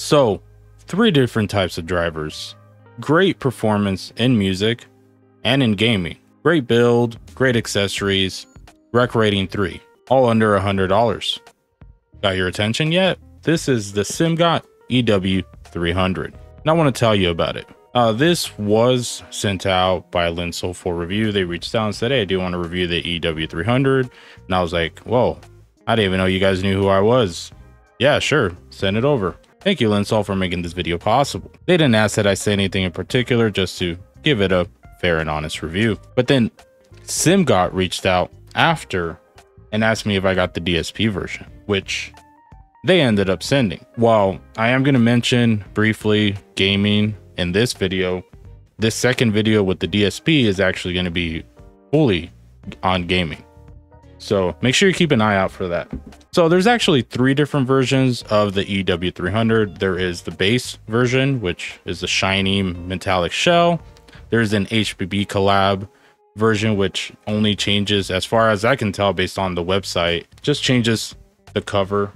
So, 3 different types of drivers. Great performance in music and in gaming. Great build, great accessories, rec rating 3, all under $100. Got your attention yet? This is the Simgot EW300. And I want to tell you about it. This was sent out by Linsoul for review. They reached out and said, hey, I do want to review the EW300. And I was like, whoa, I didn't even know you guys knew who I was. Yeah, sure, send it over. Thank you, Linsoul, for making this video possible. They didn't ask that I say anything in particular, just to give it a fair and honest review. But then Simgot reached out after and asked me if I got the DSP version, which they ended up sending. While I am going to mention briefly gaming in this video, this second video with the DSP is actually going to be fully on gaming. So make sure you keep an eye out for that. So there's actually 3 different versions of the EW300. There is the base version, which is the shiny metallic shell. There's an HBB collab version, which only changes, as far as I can tell based on the website, just changes the cover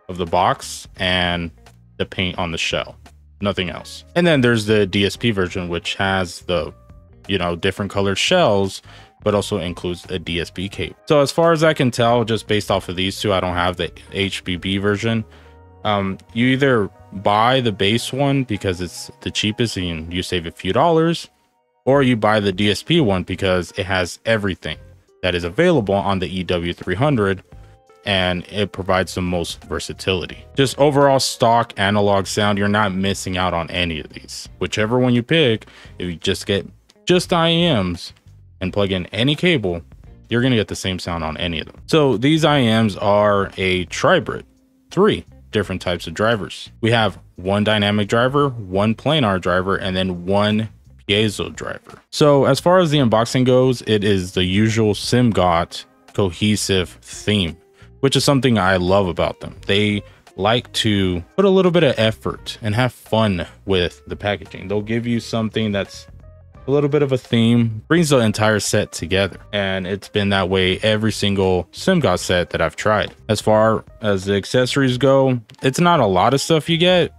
of the box and the paint on the shell, nothing else. And then there's the DSP version, which has the, different colored shells, but also includes a DSP cable. So as far as I can tell, just based off of these 2, I don't have the HBB version. You either buy the base one because it's the cheapest and you save a few dollars, or you buy the DSP one because it has everything that is available on the EW300 and it provides the most versatility. Just overall stock analog sound, you're not missing out on any of these. Whichever one you pick, if you just get just IEMs and plug in any cable, you're going to get the same sound on any of them. So these IEMs are a tribrid, 3 different types of drivers. We have 1 dynamic driver, 1 planar driver, and then 1 piezo driver. So as far as the unboxing goes, it is the usual Simgot cohesive theme, which is something I love about them. They like to put a little bit of effort and have fun with the packaging. They'll give you something that's a little bit of a theme, brings the entire set together. And it's been that way every single Simgot set that I've tried. As far as the accessories go, it's not a lot of stuff you get,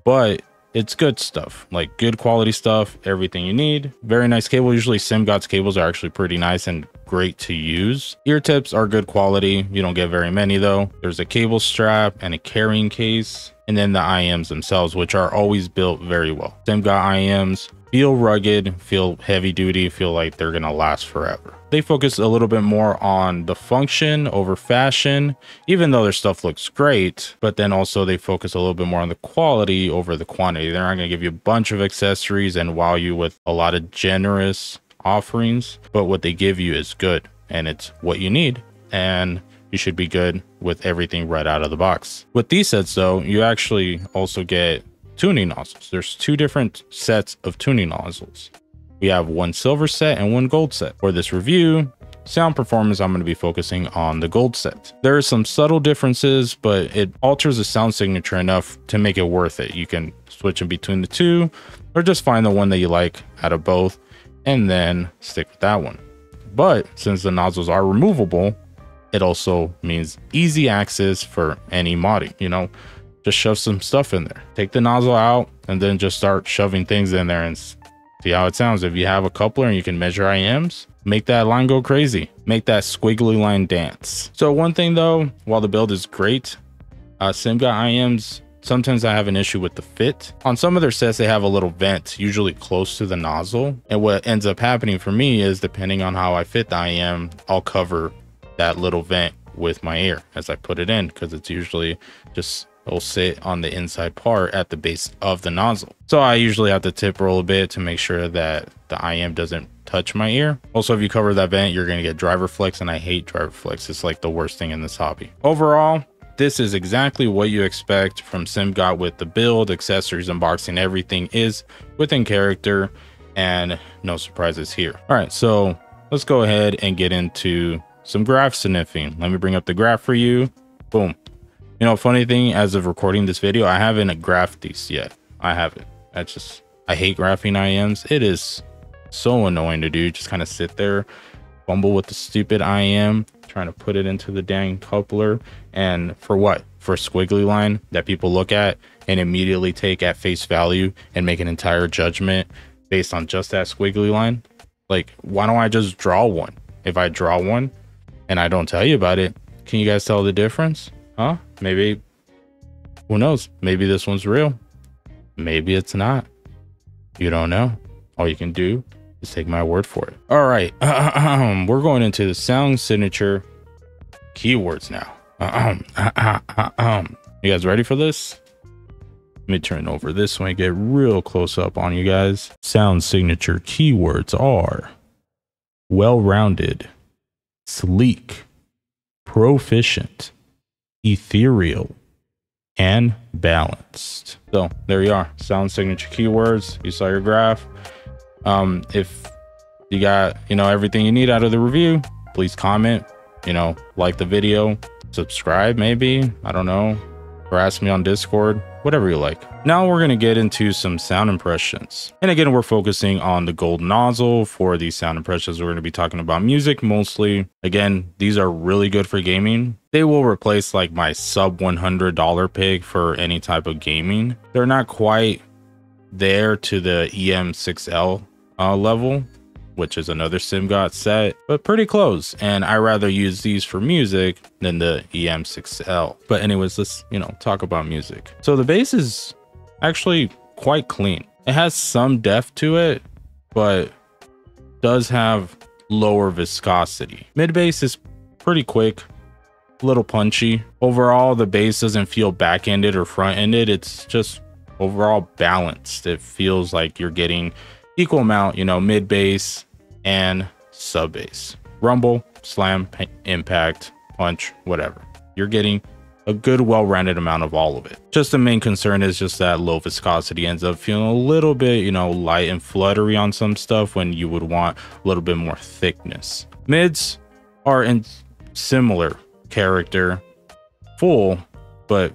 but it's good stuff, like good quality stuff, everything you need. Very nice cable. Usually Simgot's cables are actually pretty nice and great to use. Ear tips are good quality. You don't get very many though. There's a cable strap and a carrying case, and then the IEMs themselves, which are always built very well. Simgot IEMs feel rugged, feel heavy duty, feel like they're gonna last forever. They focus a little bit more on the function over fashion, even though their stuff looks great, but then also they focus a little bit more on the quality over the quantity. They're not gonna give you a bunch of accessories and wow you with a lot of generous offerings, but what they give you is good and it's what you need, and you should be good with everything right out of the box. With these sets though, you actually also get tuning nozzles. There's 2 different sets of tuning nozzles. We have 1 silver set and 1 gold set. For this review, sound performance, I'm going to be focusing on the gold set. There are some subtle differences, but it alters the sound signature enough to make it worth it. You can switch in between the 2 or just find the one that you like out of both and then stick with that one. But since the nozzles are removable, it also means easy access for any modding, just shove some stuff in there. Take the nozzle out and then just start shoving things in there and see how it sounds. If you have a coupler and you can measure IEMs, make that line go crazy. Make that squiggly line dance. So one thing though, while the build is great, Simgot IEMs, sometimes I have an issue with the fit. On some of their sets, they have a little vent, usually close to the nozzle. And what ends up happening for me is, depending on how I fit the IEM, I'll cover that little vent with my ear as I put it in, because it's usually just, it'll sit on the inside part at the base of the nozzle. So I usually have to tip roll a bit to make sure that the IEM doesn't touch my ear. Also, if you cover that vent, you're going to get driver flex, and I hate driver flex. It's like the worst thing in this hobby. Overall, this is exactly what you expect from Simgot with the build, accessories, unboxing. Everything is within character and no surprises here. All right, so let's go ahead and get into some graph sniffing. Let me bring up the graph for you. Boom. Funny thing, as of recording this video, I haven't graphed these yet. I haven't. I hate graphing IEMs. It is so annoying to do. Just kind of sit there, fumble with the stupid IEM, trying to put it into the dang coupler. And for what? For a squiggly line that people look at and immediately take at face value and make an entire judgment based on just that squiggly line. Like, why don't I just draw one? If I draw one and I don't tell you about it, can you guys tell the difference? Huh? Maybe, who knows? Maybe this one's real. Maybe it's not. You don't know. All you can do is take my word for it. All right. We're going into the sound signature keywords now. You guys ready for this? Let me turn over this one and get real close up on you guys. Sound signature keywords are well-rounded, sleek, proficient, ethereal, and balanced. So there you are, sound signature keywords. You saw your graph. If you got, everything you need out of the review, please comment, like the video, subscribe maybe, I don't know, or ask me on Discord, whatever you like. Now we're going to get into some sound impressions. And again, we're focusing on the gold nozzle for these sound impressions. We're going to be talking about music mostly. Again, these are really good for gaming. They will replace like my sub $100 pick for any type of gaming. They're not quite there to the EM6L level, which is another Simgot set, but pretty close. And I rather use these for music than the EM6L. But anyways, let's, talk about music. So the bass is actually quite clean. It has some depth to it, but does have lower viscosity. Mid bass is pretty quick, a little punchy. Overall, the bass doesn't feel back-ended or front-ended. It's just overall balanced. It feels like you're getting equal amount, mid bass and sub bass, rumble, slam, impact, punch, whatever. You're getting a good, well-rounded amount of all of it. Just the main concern is just that low viscosity ends up feeling a little bit, light and fluttery on some stuff when you would want a little bit more thickness. Mids are in similar character, full, but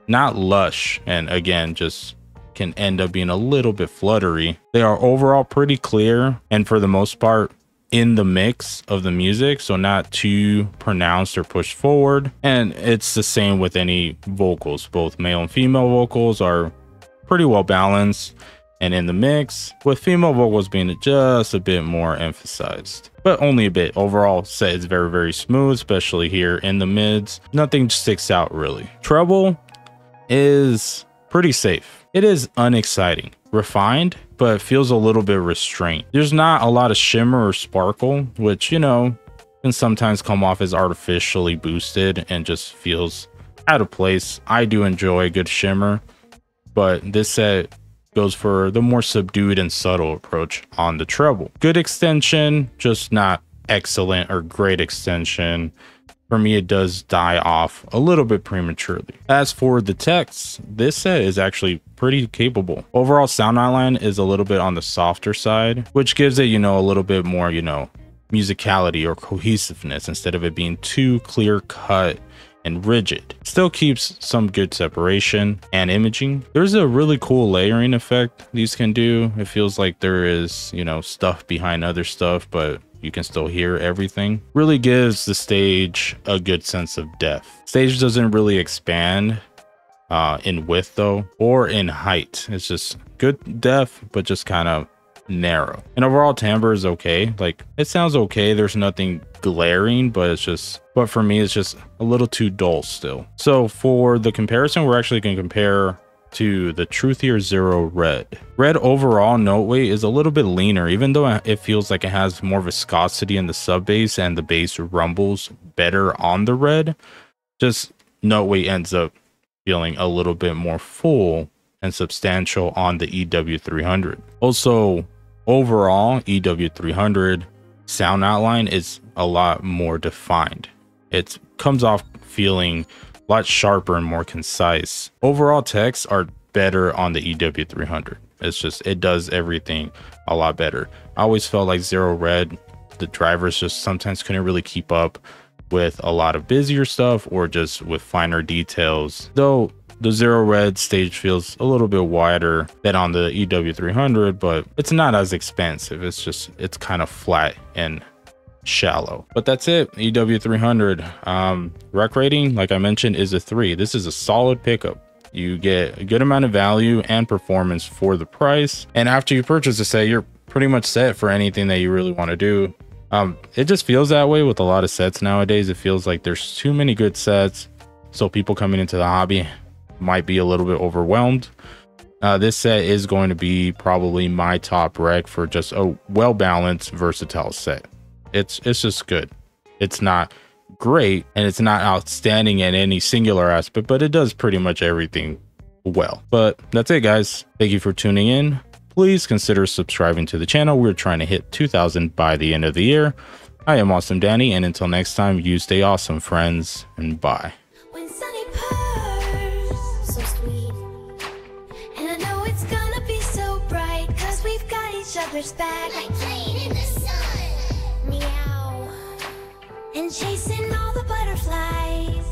not lush, and again, just can end up being a little bit fluttery. They are overall pretty clear, and for the most part in the mix of the music, so not too pronounced or pushed forward. And it's the same with any vocals. Both male and female vocals are pretty well balanced, and in the mix, with female vocals being just a bit more emphasized, but only a bit. Overall set is very, very smooth, especially here in the mids. Nothing sticks out really. Treble is pretty safe. It is unexciting, refined, but feels a little bit restrained. There's not a lot of shimmer or sparkle, which, can sometimes come off as artificially boosted and just feels out of place. I do enjoy a good shimmer, but this set goes for the more subdued and subtle approach on the treble. Good extension, just not excellent or great extension. For me, it does die off a little bit prematurely. As for the text, this set is actually pretty capable. Overall sound outline is a little bit on the softer side, which gives it, a little bit more, musicality or cohesiveness instead of it being too clear cut and rigid. Still keeps some good separation and imaging. There's a really cool layering effect these can do. It feels like there is, stuff behind other stuff, but you can still hear everything. Really gives the stage a good sense of depth. Stage doesn't really expand in width though, or in height. It's just good depth, but just kind of narrow. And overall timbre is okay. Like, it sounds okay. There's nothing glaring, but for me, it's just a little too dull still. So for the comparison, we're actually going to compare to the Truthier Zero Red. Red overall note weight is a little bit leaner, even though it feels like it has more viscosity in the sub bass and the bass rumbles better on the red. Just note weight ends up feeling a little bit more full and substantial on the EW300. Also, overall, EW300 sound outline is a lot more defined. It comes off feeling a lot sharper and more concise. Overall texts are better on the EW300. It does everything a lot better. I always felt like Zero Red, the drivers just sometimes couldn't really keep up with a lot of busier stuff or just with finer details. Though the Zero Red stage feels a little bit wider than on the EW300, but it's not as expansive. It's kind of flat and shallow. But that's it. EW300 rec rating, like I mentioned, is a 3. This is a solid pickup. You get a good amount of value and performance for the price. And after you purchase a set, you're pretty much set for anything that you really want to do. It just feels that way with a lot of sets nowadays. It feels like there's too many good sets, so people coming into the hobby might be a little bit overwhelmed. This set is going to be probably my top rec for just a well-balanced, versatile set. It's just good. It's not great and it's not outstanding in any singular aspect, but it does pretty much everything well. But that's it, guys. Thank you for tuning in. Please consider subscribing to the channel. We're trying to hit 2,000 by the end of the year. I am Awesome Danny, and until next time, you stay awesome, friends, and bye. When sunny purrs, so sweet, and I know it's gonna be so bright, 'cause we've got each other's back, like playing in the sun, meow, and chasing all the butterflies.